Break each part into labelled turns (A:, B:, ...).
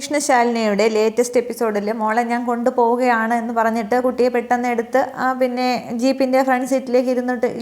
A: വിഷ്ണുശാലിനിയുടെ latest എപ്പിസോഡിൽ മോളെ ഞാൻ കൊണ്ടുപോവുകയാണ് എന്ന് പറഞ്ഞിട്ട് കുട്ടിയെ പെട്ടെന്ന് എടുത്ത് പിന്നെ ജീപ്പിൻ്റെ ഫ്രണ്ട് സീറ്റിലേക്ക്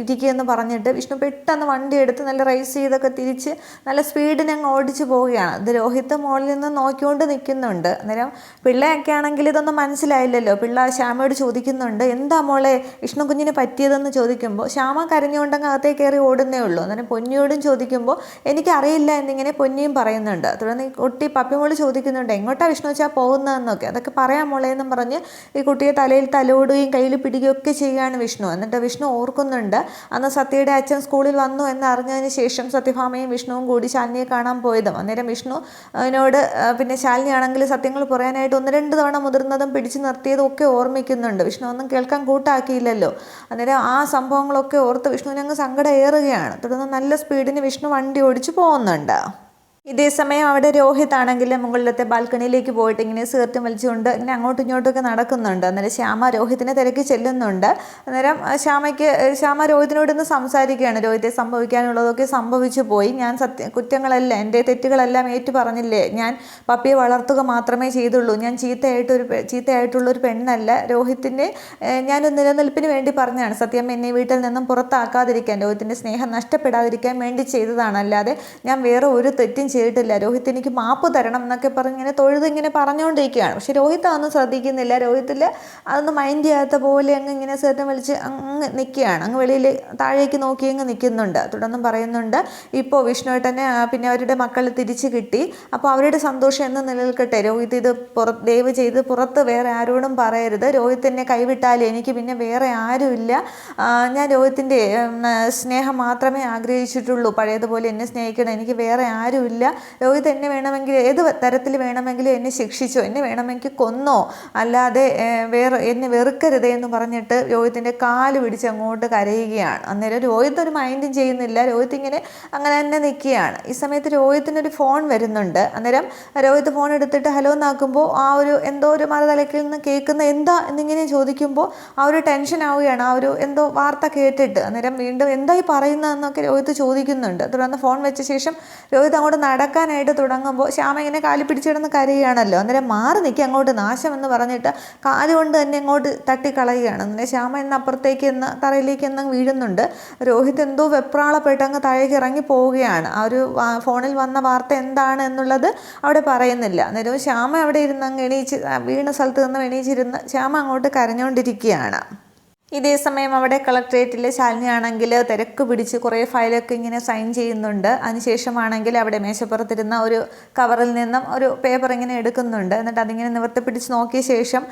A: ഇരിക്കുമെന്ന് പറഞ്ഞിട്ട് വിഷ്ണു പെട്ടെന്ന് വണ്ടി എടുത്ത് നല്ല റേസ് ചെയ്തൊക്കെ തിരിച്ച് നല്ല സ്പീഡിന് അങ്ങ് ഓടിച്ചു പോവുകയാണ്. ഇത് രോഹിത് മോളിൽ നിന്ന് നോക്കിക്കൊണ്ട് നിൽക്കുന്നുണ്ട്. അന്നേരം പിള്ളയൊക്കെ ആണെങ്കിൽ ഇതൊന്നും മനസ്സിലായില്ലല്ലോ. പിള്ള ശ്യാമയോട് ചോദിക്കുന്നുണ്ട്, എന്താ മോളെ വിഷ്ണു കുഞ്ഞിന് പറ്റിയതെന്ന് ചോദിക്കുമ്പോൾ ശ്യാമ കരഞ്ഞുകൊണ്ടങ്ങ് അകത്തേക്ക് കയറി ഓടുന്നേ ഉള്ളൂ. അന്നേരം പൊന്നിയോടും ചോദിക്കുമ്പോൾ എനിക്കറിയില്ല എന്നിങ്ങനെ പൊന്നിയും പറയുന്നുണ്ട്. തുടർന്ന് കുട്ടി പപ്പിമോള് ചോദിക്കുന്നുണ്ട്, എങ്ങോട്ടാ വിഷ്ണു വെച്ചാൽ പോകുന്നതെന്നൊക്കെ. അതൊക്കെ പറയാൻ മോളേന്നും പറഞ്ഞ് ഈ കുട്ടിയെ തലയിൽ തലോടുകയും കയ്യിൽ പിടിക്കുകയൊക്കെ ചെയ്യുകയാണ് വിഷ്ണു. എന്നിട്ട് വിഷ്ണു ഓർക്കുന്നുണ്ട്, അന്ന് സത്യയുടെ അച്ഛൻ സ്കൂളിൽ വന്നു എന്നറിഞ്ഞതിന് ശേഷം സത്യഭാമയും വിഷ്ണുവും കൂടി ശാലിനിയെ കാണാൻ പോയതും. അന്നേരം വിഷ്ണുവിനോട് പിന്നെ ശാലിനി ആണെങ്കിൽ സത്യങ്ങൾ പറയാനായിട്ട് 1-2 തവണ മുതിർന്നതും പിടിച്ചു നിർത്തിയതും ഒക്കെ ഓർമ്മിക്കുന്നുണ്ട്. വിഷ്ണു ഒന്നും കേൾക്കാൻ കൂട്ടാക്കിയില്ലല്ലോ. അന്നേരം ആ സംഭവങ്ങളൊക്കെ ഓർത്ത് വിഷ്ണുവിനങ്ങ് സങ്കടം ഏറുകയാണ്. തുടർന്ന് നല്ല സ്പീഡിന് വിഷ്ണു വണ്ടി ഓടിച്ചു പോകുന്നുണ്ട്. ഇതേ സമയം അവിടെ രോഹിത് ആണെങ്കിൽ മുകളിലത്തെ ബാൽക്കണിയിലേക്ക് പോയിട്ട് ഇങ്ങനെ സിഗരറ്റ് വലിച്ചുകൊണ്ട് ഇങ്ങനെ അങ്ങോട്ടും ഇങ്ങോട്ടൊക്കെ നടക്കുന്നുണ്ട്. അന്നേരം ശ്യാമ രോഹിത്തിനെ തിരക്കി ചെല്ലുന്നുണ്ട്. അന്നേരം ശ്യാമ രോഹിത്തിനോട് ഇന്ന് സംസാരിക്കുകയാണ്. രോഹിത്തെ സംഭവിക്കാനുള്ളതൊക്കെ സംഭവിച്ചു പോയി. ഞാൻ കുറ്റങ്ങളല്ല, എൻ്റെ തെറ്റുകളെല്ലാം ഏറ്റു പറഞ്ഞില്ലേ. ഞാൻ പപ്പിയെ വളർത്തുക മാത്രമേ ചെയ്തുള്ളൂ. ഞാൻ ചീത്തയായിട്ടുള്ളൊരു പെണ്ണല്ല. രോഹിത്തിൻ്റെ ഞാൻ നിലനിൽപ്പിന് വേണ്ടി പറഞ്ഞതാണ്. സത്യം എന്നെ വീട്ടിൽ നിന്നും പുറത്താക്കാതിരിക്കാൻ, രോഹിത്തിൻ്റെ സ്നേഹം നഷ്ടപ്പെടാതിരിക്കാൻ വേണ്ടി ചെയ്തതാണ്. അല്ലാതെ ഞാൻ വേറെ ഒരു തെറ്റും ചെയ്തിട്ടില്ല. രോഹിത് എനിക്ക് മാപ്പ് തരണം എന്നൊക്കെ പറഞ്ഞിങ്ങനെ തൊഴുതിങ്ങനെ പറഞ്ഞുകൊണ്ടിരിക്കുകയാണ്. പക്ഷെ രോഹിത് അതൊന്നും ശ്രദ്ധിക്കുന്നില്ല. രോഹിത്തിൽ അതൊന്നും മൈൻഡ് ചെയ്യാത്ത പോലെ അങ്ങ് ഇങ്ങനെ സെറ്റം വലിച്ച് അങ്ങ് നിൽക്കുകയാണ്. അങ്ങ് വെളിയിൽ താഴേക്ക് നോക്കി അങ്ങ് നിൽക്കുന്നുണ്ട്. തുടർന്നും പറയുന്നുണ്ട്, ഇപ്പോൾ വിഷ്ണുവേട്ടനെ പിന്നെ അവരുടെ മക്കൾ തിരിച്ചു കിട്ടി. അപ്പോൾ അവരുടെ സന്തോഷം എന്ന് നിലനിൽക്കട്ടെ. രോഹിത് ഇത് ദയവ് ചെയ്ത് പുറത്ത് വേറെ ആരോടും പറയരുത്. രോഹിത് എന്നെ കൈവിട്ടാൽ എനിക്ക് പിന്നെ വേറെ ആരുമില്ല. ഞാൻ രോഹിത്തിൻ്റെ സ്നേഹം മാത്രമേ ആഗ്രഹിച്ചിട്ടുള്ളൂ. പഴയതുപോലെ എന്നെ സ്നേഹിക്കണം. എനിക്ക് വേറെ ആരുമില്ല. രോഹിത് എന്നെ വേണമെങ്കിൽ ഏത് തരത്തിൽ വേണമെങ്കിലും എന്നെ ശിക്ഷിച്ചോ, എന്നെ വേണമെങ്കിൽ കൊന്നോ, അല്ലാതെ എന്നെ വെറുക്കരുതേ എന്ന് പറഞ്ഞിട്ട് രോഹിത്തിൻ്റെ കാല് പിടിച്ച് അങ്ങോട്ട് കരയുകയാണ്. അന്നേരം രോഹിത് ഒരു മൈൻഡും ചെയ്യുന്നില്ല. രോഹിത് ഇങ്ങനെ അങ്ങനെ തന്നെ നിൽക്കുകയാണ്. ഈ സമയത്ത് രോഹിത്തിനൊരു ഫോൺ വരുന്നുണ്ട്. അന്നേരം രോഹിത് ഫോൺ എടുത്തിട്ട് ഹലോ എന്നാക്കുമ്പോൾ എന്തോ ഒരു മറുതലക്കിൽ നിന്ന് കേൾക്കുന്ന എന്താ എന്നിങ്ങനെ ചോദിക്കുമ്പോൾ ഒരു ടെൻഷൻ ആവുകയാണ്. എന്തോ വാർത്ത കേട്ടിട്ട്. അന്നേരം വീണ്ടും എന്തായി പറയുന്നതെന്നൊക്കെ രോഹിത് ചോദിക്കുന്നുണ്ട്. തുടർന്ന് ഫോൺ വെച്ച ശേഷം രോഹിത് അങ്ങോട്ട് നടക്കാനായിട്ട് തുടങ്ങുമ്പോൾ ശ്യാമ ഇങ്ങനെ കാലി പിടിച്ചിടുന്ന കരയുകയാണല്ലോ. അന്നേരം മാറി നിൽക്കുക അങ്ങോട്ട്, നാശം എന്ന് പറഞ്ഞിട്ട് കാലുകൊണ്ട് തന്നെ അങ്ങോട്ട് തട്ടിക്കളയുകയാണ്. അന്നേരം ശ്യാമ അപ്പുറത്തേക്ക് തറയിലേക്ക് വീഴുന്നുണ്ട്. രോഹിത് എന്തോ വെപ്രാളപ്പെട്ട് അങ്ങ് താഴേക്ക് ഇറങ്ങി പോവുകയാണ്. ഫോണിൽ വന്ന വാർത്ത എന്താണ് എന്നുള്ളത് അവിടെ പറയുന്നില്ല. അന്നേരം ശ്യാമ അവിടെ ഇരുന്ന് അങ്ങ് വീണ സ്ഥലത്ത് നിന്ന് എണീച്ചിരുന്ന് ശ്യാമ അങ്ങോട്ട് കരഞ്ഞുകൊണ്ടിരിക്കുകയാണ്. ഇതേ സമയം അവിടെ കളക്ട്രേറ്റിൽ ശാലിനിയാണെങ്കിൽ തിരക്ക് പിടിച്ച് കുറേ ഫയലൊക്കെ ഇങ്ങനെ സൈൻ ചെയ്യുന്നുണ്ട്. അതിനുശേഷമാണെങ്കിൽ അവിടെ മേശപ്പുറത്തിരുന്ന ഒരു കവറിൽ നിന്നും ഒരു പേപ്പർ ഇങ്ങനെ എടുക്കുന്നുണ്ട്. എന്നിട്ട് അതിങ്ങനെ നിവർത്തി പിടിച്ച് നോക്കിയ ശേഷം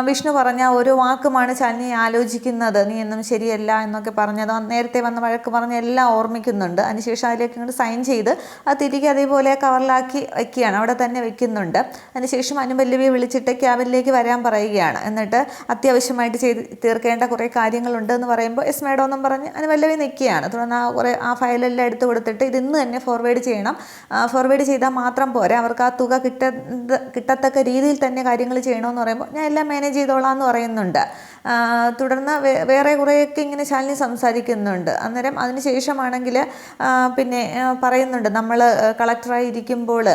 A: വിഷ്ണു പറഞ്ഞ ഒരു വാക്കുമാണ് ശാലിനി ആലോചിക്കുന്നത്. നീ ഒന്നും ശരിയല്ല എന്നൊക്കെ പറഞ്ഞത്, നേരത്തെ വന്ന വഴക്ക് പറഞ്ഞ എല്ലാം ഓർമ്മിക്കുന്നുണ്ട്. അതിനുശേഷം അതിലേക്ക് ഇങ്ങോട്ട് സൈൻ ചെയ്ത് അത് തിരികെ അതേപോലെ കവറിലാക്കി വയ്ക്കുകയാണ്. അവിടെ തന്നെ വെക്കുന്നുണ്ട്. അതിനുശേഷം അനുപല്ലവിയെ വിളിച്ചിട്ട് ക്യാബിനിലേക്ക് വരാൻ പറയുകയാണ്. എന്നിട്ട് അത്യാവശ്യമായിട്ട് തീർക്കേണ്ട കുറേ കാര്യങ്ങളുണ്ട് എന്ന് പറയുമ്പോൾ എസ് മേഡം എന്നും പറഞ്ഞ് അനുപല്ലവി നിൽക്കുകയാണ്. തുടർന്ന് ആ ഫയലെല്ലാം എടുത്ത് കൊടുത്തിട്ട് ഇത് ഇന്ന് തന്നെ ഫോർവേഡ് ചെയ്യണം. ഫോർവേഡ് ചെയ്താൽ മാത്രം പോരാ, അവർക്ക് ആ തുക കിട്ടത്തക്ക രീതിയിൽ തന്നെ കാര്യങ്ങൾ ചെയ്യണമെന്ന് പറയുമ്പോൾ ഞാൻ എല്ലാം മാനേജ് ചെയ്തോളാം എന്ന് പറയുന്നുണ്ട്. തുടർന്ന് വേറെ കുറേയൊക്കെ ഇങ്ങനെ ശാലിനി സംസാരിക്കുന്നുണ്ട്. അന്നേരം അതിനുശേഷമാണെങ്കിൽ പിന്നെ പറയുന്നുണ്ട്, നമ്മൾ കളക്ടറായി ഇരിക്കുമ്പോൾ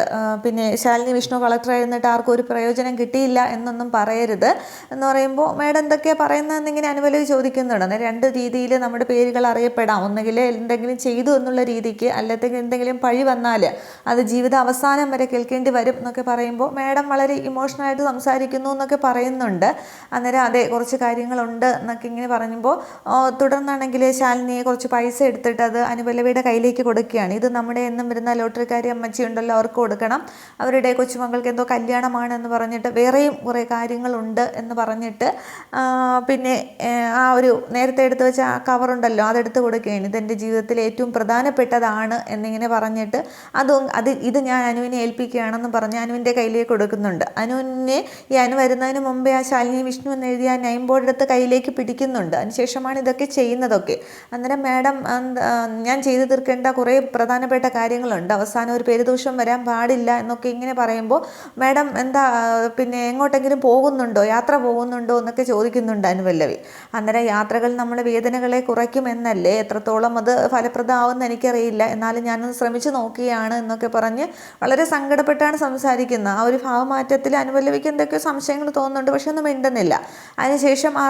A: പിന്നെ ശാലിനി വിഷ്ണു കളക്ടറായിരുന്നിട്ട് ആർക്കും ഒരു പ്രയോജനം കിട്ടിയില്ല എന്നൊന്നും പറയരുത് എന്ന് പറയുമ്പോൾ മേഡം എന്തൊക്കെയാണ് പറയുന്നതെന്നിങ്ങനെ അനുപല്ലവി ചോദിക്കുന്നുണ്ട്. അന്നേരം 2 രീതിയിൽ നമ്മുടെ പേരുകൾ അറിയപ്പെടാം. ഒന്നുകിൽ എന്തെങ്കിലും ചെയ്തു എന്നുള്ള രീതിക്ക്, അല്ലെങ്കിൽ എന്തെങ്കിലും പഴി വന്നാൽ അത് ജീവിത അവസാനം വരെ കേൾക്കേണ്ടി വരും എന്നൊക്കെ പറയുമ്പോൾ മേഡം വളരെ ഇമോഷണലായിട്ട് സംസാരിക്കുന്നു എന്നൊക്കെ പറയുന്നുണ്ട്. അന്നേരം അതെ, കുറച്ച് കാര്യങ്ങളുണ്ട് എന്നൊക്കെ ഇങ്ങനെ പറയുമ്പോൾ തുടർന്നാണെങ്കിൽ ശാലിനിയെ കുറച്ച് പൈസ എടുത്തിട്ട് അത് അനുപല്ലവിയുടെ കയ്യിലേക്ക് കൊടുക്കുകയാണ്. ഇത് നമ്മുടെ എന്നും വരുന്ന ലോട്ടറിക്കാരി അമ്മച്ചി ഉണ്ടല്ലോ, അവർക്ക് കൊടുക്കണം. അവരുടെ കൊച്ചുമക്കൾക്ക് എന്തോ കല്യാണമാണ് എന്ന് പറഞ്ഞിട്ട് വേറെയും കുറേ കാര്യങ്ങളുണ്ട് എന്ന് പറഞ്ഞിട്ട് പിന്നെ നേരത്തെ എടുത്ത് വെച്ച ആ കവറുണ്ടല്ലോ അതെടുത്ത് കൊടുക്കുകയാണ്. ഇതെൻ്റെ ജീവിതത്തിൽ ഏറ്റവും പ്രധാനപ്പെട്ടതാണ് എന്നിങ്ങനെ പറഞ്ഞിട്ട് ഇത് ഞാൻ അനുവിനെ ഏൽപ്പിക്കുകയാണെന്ന് പറഞ്ഞ് അനുവിൻ്റെ കയ്യിലേക്ക് കൊടുക്കുന്നുണ്ട്. അനുവിനെ ഈ അനു വരുന്നതിന് മുമ്പേ ആ ശാലിനി വിഷ്ണു എന്ന് എഴുതിയ നെയിം ബോർഡ് എടുത്ത് കയ്യിലേക്ക് പിടിക്കുന്നുണ്ട്. അതിനുശേഷമാണ് ഇതൊക്കെ ചെയ്യുന്നതൊക്കെ. അന്നേരം മാഡം ഞാൻ ചെയ്തു തീർക്കേണ്ട കുറേ പ്രധാനപ്പെട്ട കാര്യങ്ങളുണ്ട്, അവസാനം ഒരു പേരുദോഷം വരാൻ പാടില്ല എന്നൊക്കെ ഇങ്ങനെ പറയുമ്പോൾ മാഡം എന്താ പിന്നെ എങ്ങോട്ടെങ്കിലും പോകുന്നുണ്ടോ, യാത്ര പോകുന്നുണ്ടോ എന്നൊക്കെ ചോദിക്കുന്നുണ്ട് അനുപല്ലവി. അന്നേരം യാത്രകൾ നമ്മളെ വേദനകളെ കുറയ്ക്കുമെന്നല്ലേ, എത്രത്തോളം അത് ഫലപ്രദമാവുമെന്ന് എനിക്കറിയില്ല, എന്നാലും ഞാനൊന്ന് ശ്രമിച്ചു നോക്കുകയാണ് എന്നൊക്കെ പറഞ്ഞ് വളരെ സങ്കടപ്പെട്ടാണ് സംസാരിക്കുന്നത്. ആ ഒരു ഭാവമാറ്റത്തിൽ അനുപല്ലവിക്ക് എന്തൊക്കെയോ സംശയങ്ങൾ തോന്നുന്നുണ്ട്, പക്ഷെ ഒന്നും മിണ്ടുന്നില്ല. അതിനുശേഷം ആ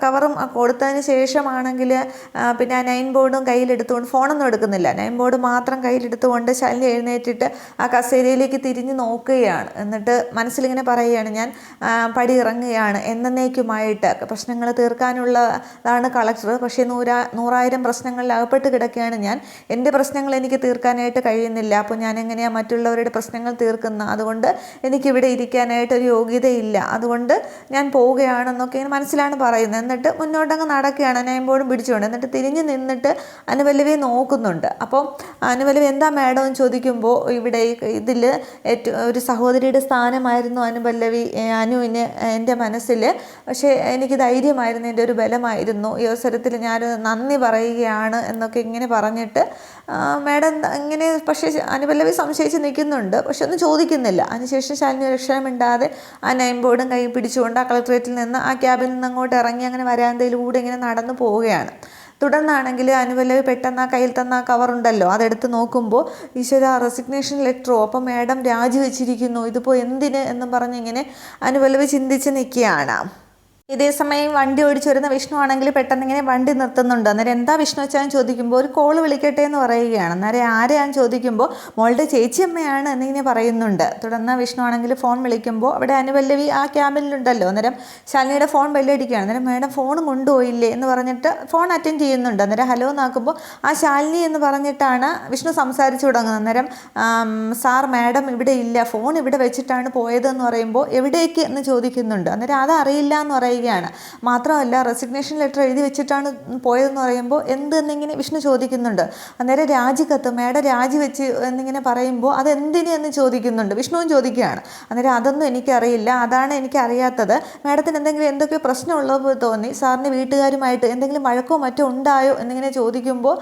A: കവറും കൊടുത്തതിന് ശേഷമാണെങ്കിൽ പിന്നെ ആ നൈൻ ബോർഡും കയ്യിലെടുത്തുകൊണ്ട്, ഫോണൊന്നും എടുക്കുന്നില്ല, നൈൻ ബോർഡ് മാത്രം കയ്യിലെടുത്തുകൊണ്ട് ശാലിനി എഴുന്നേറ്റിട്ട് ആ കസേരയിലേക്ക് തിരിഞ്ഞ് നോക്കുകയാണ്. എന്നിട്ട് മനസ്സിലിങ്ങനെ പറയുകയാണ്, ഞാൻ പടി ഇറങ്ങുകയാണ്, എന്നേക്കുമായിട്ട് പ്രശ്നങ്ങൾ തീർക്കാനുള്ളതാണ് കളക്ടർ, പക്ഷേ 100,000 പ്രശ്നങ്ങളിൽ അകപ്പെട്ട് കിടക്കുകയാണ് ഞാൻ. എൻ്റെ പ്രശ്നങ്ങൾ എനിക്ക് തീർക്കാനായിട്ട് കഴിയുന്നില്ല, അപ്പോൾ ഞാൻ എങ്ങനെയാണ് മറ്റുള്ളവരുടെ പ്രശ്നങ്ങൾ തീർക്കുന്നത്? അതുകൊണ്ട് എനിക്കിവിടെ ഇരിക്കാനായിട്ടൊരു യോഗ്യതയില്ല, അതുകൊണ്ട് ഞാൻ പോവുകയാണെന്നൊക്കെ ഇങ്ങനെ മനസ്സിലാണ് പറയുന്നത്. എന്നിട്ട് മുന്നോട്ടങ്ങ് നടക്കുകയാണ് നയമ്പോഴും പിടിച്ചുകൊണ്ട്. എന്നിട്ട് തിരിഞ്ഞ് നിന്നിട്ട് അനുപല്ലവിയെ നോക്കുന്നുണ്ട്. അപ്പോൾ അനുപല്ലവി എന്താ മാഡം എന്ന് ചോദിക്കുമ്പോൾ, ഇവിടെ ഇതിൽ ഒരു സഹോദരിയുടെ സ്ഥാനമായിരുന്നു അനുവിന് എൻ്റെ മനസ്സിൽ, പക്ഷേ എനിക്ക് ധൈര്യമായിരുന്നു, എൻ്റെ ഒരു ബലമായിരുന്നു, ഈ അവസരത്തിൽ ഞാൻ നന്ദി പറയുകയാണ് എന്നൊക്കെ ഇങ്ങനെ പറഞ്ഞിട്ട് മാഡം ഇങ്ങനെ, പക്ഷേ അനുപല്ലവി സംശയിച്ച് നിൽക്കുന്നുണ്ട്, പക്ഷെ ഒന്നും ചോദിക്കുന്നില്ല. അതിനുശേഷം ശാലിനി രക്ഷമിണ്ടാതെ ആ നൈൻ ബോർഡും കൈ പിടിച്ചുകൊണ്ട് ആ കളക്ട്രേറ്റിൽ നിന്ന് ആ ക്യാബിൽ നിന്ന് അങ്ങോട്ട് ഇറങ്ങി അങ്ങനെ വരാന്തയിലൂടെ ഇങ്ങനെ നടന്നു പോവുകയാണ്. തുടർന്നാണെങ്കിൽ അനുപല്ലവി പെട്ടെന്ന് ആ കയ്യിൽ തന്ന ആ കവറുണ്ടല്ലോ അതെടുത്ത് നോക്കുമ്പോൾ, ഈശ്വര, റെസിഗ്നേഷൻ ലെറ്ററോ, അപ്പം മാഡം രാജിവെച്ചിരിക്കുന്നു, ഇതിപ്പോൾ എന്തിന് എന്നും പറഞ്ഞിങ്ങനെ അനുപല്ലവി ചിന്തിച്ച് നിൽക്കുകയാണ്. ഇതേസമയം വണ്ടി ഓടിച്ചു വരുന്ന വിഷ്ണു ആണെങ്കിൽ പെട്ടെന്ന് ഇങ്ങനെ വണ്ടി നിർത്തുന്നുണ്ട്. അന്നേരം എന്താ വിഷ്ണു വെച്ചാന്ന് ചോദിക്കുമ്പോൾ, ഒരു കോള് വിളിക്കട്ടെ എന്ന് പറയുകയാണ്. അന്നേരം ആരെയാന്ന് ചോദിക്കുമ്പോൾ മോളുടെ ചേച്ചിയമ്മയാണ് എന്നിങ്ങനെ പറയുന്നുണ്ട്. തുടർന്ന് വിഷ്ണു ആണെങ്കിൽ ഫോൺ വിളിക്കുമ്പോൾ അവിടെ അനുപല്ലവി ആ ക്യാബിലുണ്ടല്ലോ. അന്നേരം ശാലിനിയുടെ ഫോൺ ബെല്ലടിക്കുകയാണ്. അന്നേരം മാഡം ഫോൺ കൊണ്ടുപോയില്ലേ എന്ന് പറഞ്ഞിട്ട് ഫോൺ അറ്റൻഡ് ചെയ്യുന്നുണ്ട്. അന്നേരം ഹലോ എന്നാക്കുമ്പോൾ ആ ശാലിനി എന്ന് പറഞ്ഞിട്ടാണ് വിഷ്ണു സംസാരിച്ചു തുടങ്ങുന്നത്. അന്നേരം സാർ, മാഡം ഇവിടെ ഇല്ല, ഫോൺ ഇവിടെ വെച്ചിട്ടാണ് പോയതെന്ന് പറയുമ്പോൾ എവിടേക്ക് എന്ന് ചോദിക്കുന്നുണ്ട്. അന്നേരം അതറിയില്ല എന്ന് പറയുക. മാത്രമല്ല, റെസിഗ്നേഷൻ ലെറ്റർ എഴുതി വെച്ചിട്ടാണ് പോയതെന്ന് പറയുമ്പോൾ എന്ത് എന്നിങ്ങനെ വിഷ്ണു ചോദിക്കുന്നുണ്ട്. അന്നേരം രാജിക്കത്ത്, മാഡം രാജിവെച്ച് എന്നിങ്ങനെ പറയുമ്പോൾ അതെന്തിന് എന്ന് ചോദിക്കുന്നുണ്ട്. വിഷ്ണുവും ചോദിക്കുകയാണ്. അന്നേരം അതൊന്നും എനിക്കറിയില്ല, അതാണ് എനിക്കറിയാത്തത്, മാഡത്തിന് എന്തൊക്കെയോ പ്രശ്നമുള്ളപ്പോൾ തോന്നി, സാറിന് വീട്ടുകാരുമായിട്ട് എന്തെങ്കിലും വഴക്കോ മറ്റോ ഉണ്ടായോ എന്നിങ്ങനെ ചോദിക്കുമ്പോൾ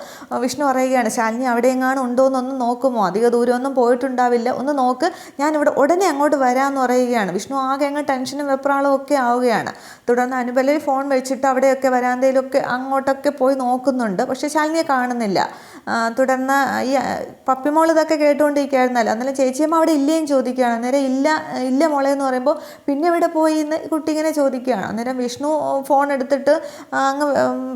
A: വിഷ്ണു പറയുകയാണ്, ശാലിനി അവിടെ എങ്ങാനും ഉണ്ടോ എന്നൊന്ന് നോക്കുമോ, അധിക ദൂരമൊന്നും പോയിട്ടുണ്ടാവില്ല, ഒന്ന് നോക്ക്, ഞാനിവിടെ ഉടനെ അങ്ങോട്ട് വരാമെന്ന് പറയുകയാണ്. വിഷ്ണു ആകെ അങ്ങ് ടെൻഷനും വെപ്രാളവും ഒക്കെ ആവുകയാണ്. തുടർന്ന് അനുപല്ലവി ഫോൺ വെച്ചിട്ട് അവിടെയൊക്കെ വരാന്തയിലൊക്കെ അങ്ങോട്ടൊക്കെ പോയി നോക്കുന്നുണ്ട്, പക്ഷേ ശാലിനിയെ കാണുന്നില്ല. തുടർന്ന് ഈ പപ്പിമോൾ ഇതൊക്കെ കേട്ടുകൊണ്ടിരിക്കുകയായിരുന്നല്ലോ. അന്നേരം ചേച്ചിയമ്മ അവിടെ ഇല്ലേയും ചോദിക്കുകയാണ്. അന്നേരം ഇല്ല മോളെ എന്ന് പറയുമ്പോൾ പിന്നെ ഇവിടെ പോയി എന്ന് കുട്ടി ഇങ്ങനെ ചോദിക്കുകയാണ്. അന്നേരം വിഷ്ണു ഫോൺ എടുത്തിട്ട് അങ്ങ്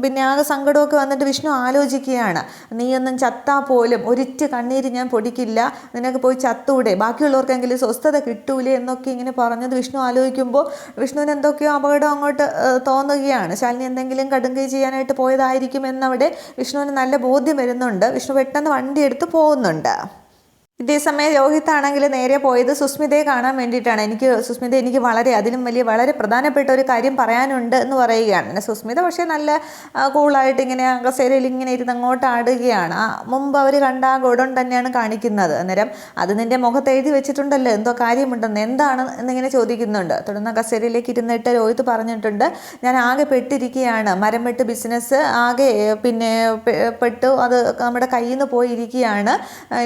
A: പിന്നെ ആകെ സങ്കടമൊക്കെ വന്നിട്ട് വിഷ്ണു ആലോചിക്കുകയാണ്, നീയൊന്നും ചത്താൽ പോലും ഒരിറ്റ് കണ്ണീര് ഞാൻ പൊടിക്കില്ല, നിനക്ക് പോയി ചത്തൂടെ, ബാക്കിയുള്ളവർക്കെങ്കിലും സ്വസ്ഥത കിട്ടൂലേ എന്നൊക്കെ ഇങ്ങനെ പറഞ്ഞത് വിഷ്ണു ആലോചിക്കുമ്പോൾ വിഷ്ണുവിന് എന്തൊക്കെയോ അപകടം അങ്ങോട്ട് തോന്നുകയാണ്. ശാലിനി എന്തെങ്കിലും കടുങ്കൈ ചെയ്യാനായിട്ട് പോയതായിരിക്കും എന്നവിടെ വിഷ്ണുവിന് നല്ല ബോധ്യം വരുന്നുണ്ട്. വിഷ്ണു പെട്ടെന്ന് വണ്ടി എടുത്ത് പോകുന്നുണ്ട്. ഇതേസമയം രോഹിത്താണെങ്കിൽ നേരെ പോയത് സുസ്മിതയെ കാണാൻ വേണ്ടിയിട്ടാണ്. എനിക്ക് വളരെ പ്രധാനപ്പെട്ട ഒരു കാര്യം പറയാനുണ്ട് എന്ന് പറയുകയാണ്. സുസ്മിത പക്ഷേ നല്ല കൂളായിട്ട് ഇങ്ങനെ കസേരയിൽ ഇങ്ങനെ ഇരുന്ന് അങ്ങോട്ട് ആടുകയാണ്. മുമ്പ് അവർ കണ്ട ആ ഗോഡൗൺ തന്നെയാണ് കാണിക്കുന്നത്. അന്നേരം അത് നിൻ്റെ മുഖത്ത് എഴുതി വെച്ചിട്ടുണ്ടല്ലോ, എന്തോ കാര്യമുണ്ടെന്ന്, എന്താണ് എന്നിങ്ങനെ ചോദിക്കുന്നുണ്ട്. തുടർന്ന് കസേരയിലേക്ക് ഇരുന്നിട്ട് രോഹിത്ത് പറഞ്ഞിട്ടുണ്ട്, ഞാൻ ആകെ പെട്ടിരിക്കുകയാണ്, മരം വെട്ട് ബിസിനസ് ആകെ പിന്നെ പെട്ടു, അത് നമ്മുടെ കയ്യിൽ നിന്ന് പോയിരിക്കുകയാണ്,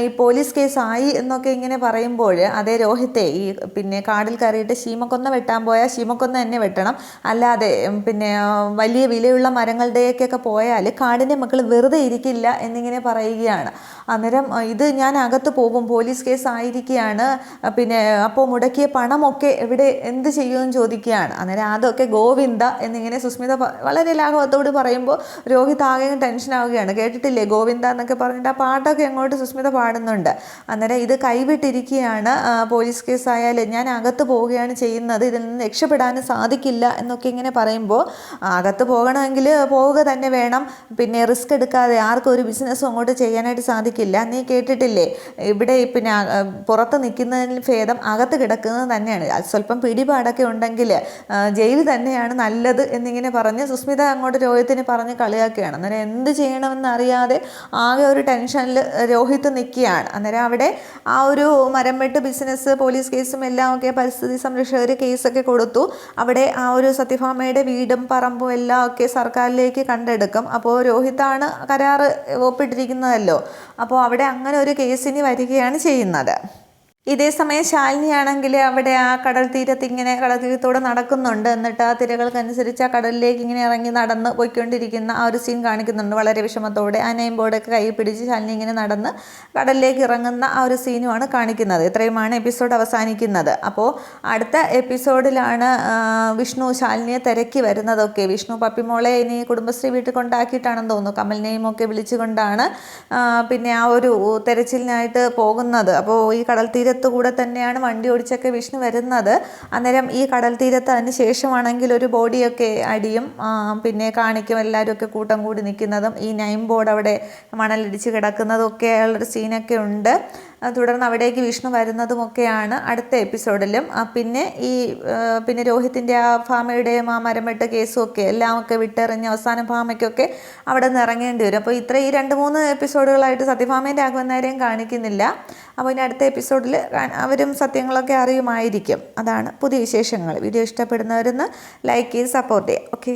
A: ഈ പോലീസ് കേസ് ആയി എന്നൊക്കെ ഇങ്ങനെ പറയുമ്പോൾ, അതേ രോഹിത്തെ, ഈ പിന്നെ കാടിൽ കയറിയിട്ട് ശീമക്കൊന്ന വെട്ടാൻ പോയാൽ ശീമക്കൊന്ന തന്നെ വെട്ടണം, അല്ലാതെ പിന്നെ വലിയ വിലയുള്ള മരങ്ങളുടെയൊക്കെ പോയാൽ കാടിൻ്റെ മക്കൾ വെറുതെ ഇരിക്കില്ല എന്നിങ്ങനെ പറയുകയാണ്. അന്നേരം ഇത് ഞാൻ അകത്ത് പോകും, പോലീസ് കേസ് ആയിരിക്കുകയാണ്, പിന്നെ അപ്പോൾ മുടക്കിയ പണമൊക്കെ എവിടെ, എന്ത് ചെയ്യുമെന്ന് ചോദിക്കുകയാണ്. അന്നേരം അതൊക്കെ ഗോവിന്ദ എന്നിങ്ങനെ സുസ്മിത വളരെ ലാഘവത്തോട് പറയുമ്പോൾ രോഹിത് ആകെ ടെൻഷനാവുകയാണ്. കേട്ടിട്ടില്ലേ ഗോവിന്ദ എന്നൊക്കെ പറഞ്ഞിട്ട് ആ പാട്ടൊക്കെ അങ്ങോട്ട് സുസ്മിത പാടുന്നുണ്ട്. അന്നേരം ഇത് കൈവിട്ടിരിക്കുകയാണ്, പോലീസ് കേസായാൽ ഞാൻ അകത്ത് പോവുകയാണ് ചെയ്യുന്നത്, ഇതിൽ നിന്ന് രക്ഷപ്പെടാനും സാധിക്കില്ല എന്നൊക്കെ ഇങ്ങനെ പറയുമ്പോൾ, അകത്ത് പോകണമെങ്കിൽ പോവുക തന്നെ വേണം, പിന്നെ റിസ്ക് എടുക്കാതെ ആർക്കും ഒരു ബിസിനസ്സും അങ്ങോട്ട് ചെയ്യാനായിട്ട് സാധിക്കില്ല, നീ കേട്ടിട്ടില്ലേ, ഇവിടെ പിന്നെ പുറത്ത് നിൽക്കുന്നതിന് ഭേദം അകത്ത് കിടക്കുന്നത് തന്നെയാണ്, സ്വല്പം പിടിപാടൊക്കെ ഉണ്ടെങ്കിൽ ജയിൽ തന്നെയാണ് നല്ലത് എന്നിങ്ങനെ പറഞ്ഞ് സുസ്മിത അങ്ങോട്ട് രോഹിത്തിനെ പറഞ്ഞ് കളിയാക്കുകയാണ്. അന്നേരം എന്ത് ചെയ്യണമെന്ന് അറിയാതെ ആകെ ഒരു ടെൻഷനിൽ രോഹിത്ത് നിൽക്കുകയാണ്. അന്നേരം അവിടെ ആ ഒരു മരം വെട്ട് ബിസിനസ് പോലീസ് കേസും എല്ലാം ഒക്കെ പരിസ്ഥിതി സംരക്ഷകർ കേസൊക്കെ കൊടുത്തു. അവിടെ ആ ഒരു സത്യഭാമയുടെ വീടും പറമ്പും എല്ലാം ഒക്കെ സർക്കാരിലേക്ക് കണ്ടെടുക്കും. അപ്പോൾ രോഹിതാണ് കരാറ് ഒപ്പിട്ടിരിക്കുന്നതല്ലോ. അപ്പോൾ അവിടെ അങ്ങനെ ഒരു കേസിന് വരികയാണ് ചെയ്യുന്നത്. ഇതേ സമയം ശാലിനിയാണെങ്കിൽ അവിടെ ആ കടൽ തീരത്തൂടെ നടക്കുന്നുണ്ട്. എന്നിട്ട് ആ തിരകൾക്കനുസരിച്ച് ആ കടലിലേക്ക് ഇങ്ങനെ ഇറങ്ങി നടന്ന് പോയിക്കൊണ്ടിരിക്കുന്ന ആ ഒരു സീൻ കാണിക്കുന്നുണ്ട്. വളരെ വിഷമത്തോടെ ആ നെയിം ബോർഡൊക്കെ കൈ പിടിച്ച് ശാലിനി ഇങ്ങനെ നടന്ന് കടലിലേക്ക് ഇറങ്ങുന്ന ആ ഒരു സീനുമാണ് കാണിക്കുന്നത്. ഇത്രയുമാണ് എപ്പിസോഡ് അവസാനിക്കുന്നത്. അപ്പോൾ അടുത്ത എപ്പിസോഡിലാണ് വിഷ്ണു ശാലിനിയെ തിരക്കി വരുന്നതൊക്കെ. വിഷ്ണു പപ്പിമോളെ ഇനി കുടുംബശ്രീ വീട്ടിൽ കൊണ്ടാക്കിയിട്ടാണെന്ന് തോന്നുന്നു. കമലിനെയും ഒക്കെ വിളിച്ചുകൊണ്ടാണ് പിന്നെ ആ ഒരു തെരച്ചിലിനായിട്ട് പോകുന്നത്. അപ്പോൾ ഈ കടൽ കൂടെ തന്നെയാണ് വണ്ടി ഓടിച്ചൊക്കെ വിഷ്ണു വരുന്നത്. അന്നേരം ഈ കടൽ തീരത്ത് അതിന് ശേഷമാണെങ്കിൽ ഒരു ബോഡിയൊക്കെ അടിയും പിന്നെ കാണിക്കും. എല്ലാവരും ഒക്കെ കൂട്ടം കൂടി നിൽക്കുന്നതും ഈ നെയിം ബോർഡ് അവിടെ മണലിടിച്ച് കിടക്കുന്നതും ഒക്കെ ഉള്ളൊരു സീനൊക്കെ ഉണ്ട്. തുടർന്ന് അവിടേക്ക് വിഷ്ണു വരുന്നതുമൊക്കെയാണ് അടുത്ത എപ്പിസോഡിലും. പിന്നെ രോഹിത്തിൻ്റെ ആ ഭാമയുടെയും ആ മരം വെട്ട് കേസും ഒക്കെ എല്ലാം ഒക്കെ വിട്ടെറിഞ്ഞ് അവസാനം ഭാമയ്ക്കൊക്കെ അവിടെ നിന്ന് ഇറങ്ങേണ്ടി വരും. അപ്പോൾ ഈ 2-3 എപ്പിസോഡുകളായിട്ട് സത്യഭാമയും രാഘവൻ നായരെയും കാണിക്കുന്നില്ല. അപ്പോൾ ഇനി അടുത്ത എപ്പിസോഡിൽ അവരും സത്യങ്ങളൊക്കെ അറിയുമായിരിക്കും. അതാണ് പുതിയ വിശേഷങ്ങൾ. വീഡിയോ ഇഷ്ടപ്പെടുന്നവരൊന്ന് ലൈക്ക് ചെയ്ത് സപ്പോർട്ട് ചെയ്യുക. ഓക്കെ.